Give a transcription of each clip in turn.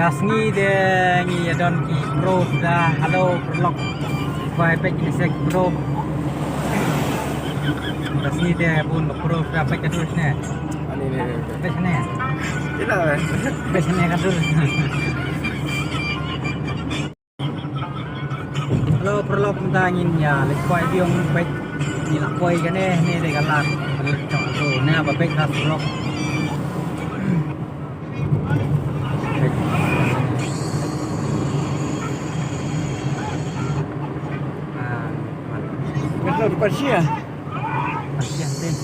Tasngi de ngi adon ki pro da halo perlok vai pe ki sek pro tasngi de pun pro da pe kadus ne Ani ni. pe ne Ila. pe ne kadus halo perlok tangin ya le koi biong pe ni la koi ka ne de galak le chok tu ne ba pe ka perlok Kalau di Persia. Pasian din.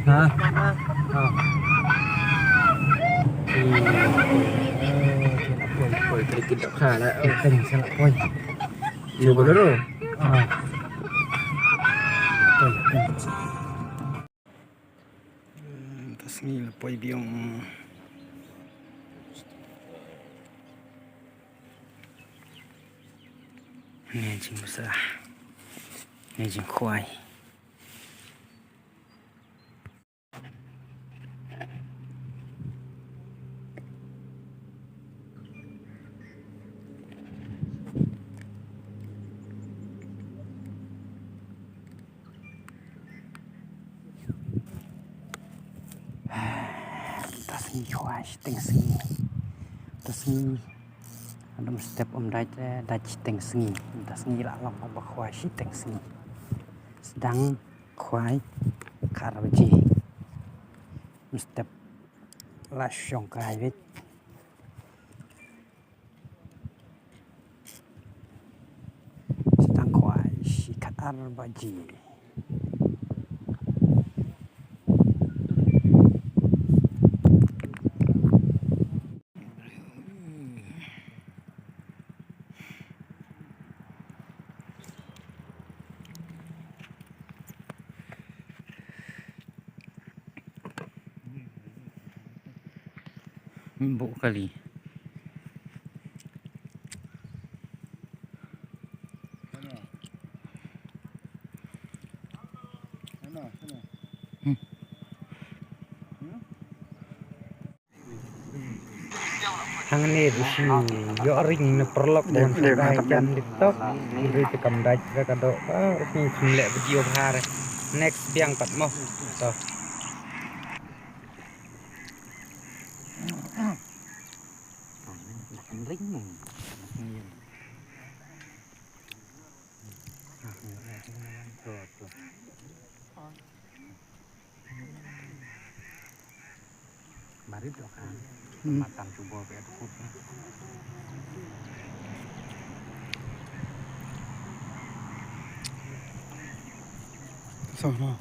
Hah? Oh. Koi kali kita khala. Tình sẽ lại quay. Chưa có đâu. Tasngi la poi biong. Nè chim sa. Nè chim khoai. Tasngi khoai teng singi. Tasngi Adam step daj teng singi. Tasngi la lam ba khoai shi teng singi. Sedang khoai karaji. Step la shong kai vết. Sedang khoai shi karaji. Empuk kali. Hang ni rusi yo ring na perlok dan sabai jam TikTok ri te kam daj ka kado ni simle video har next biang pat mo to ring mong mari dok kan matang coba be tukut sama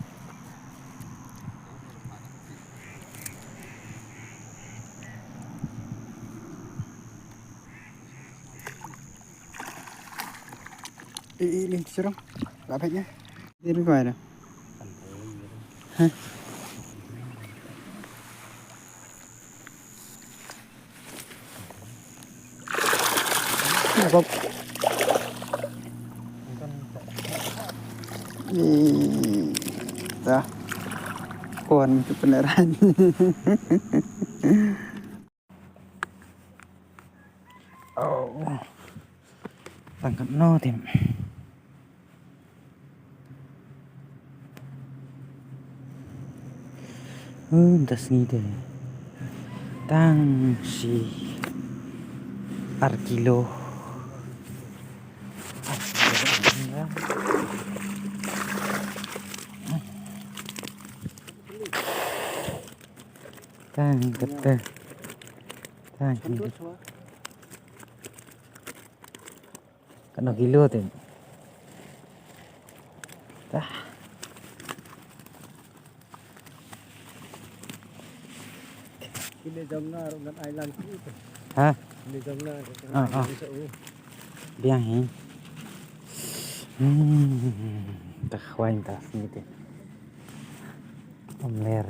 ini serong lapetnya ini kau ada hah Bọc. Dah. Kuan kebenaran. Oh. Tangkap no tim. Tasngi deh. Tang si arkilo. Tang kete. Tang kete. Kena kilo tu. Dah. Ini jamna dengan island itu. Hah? Ini jamna. Biang ni. Tak khawain tak ni tu. Om ler.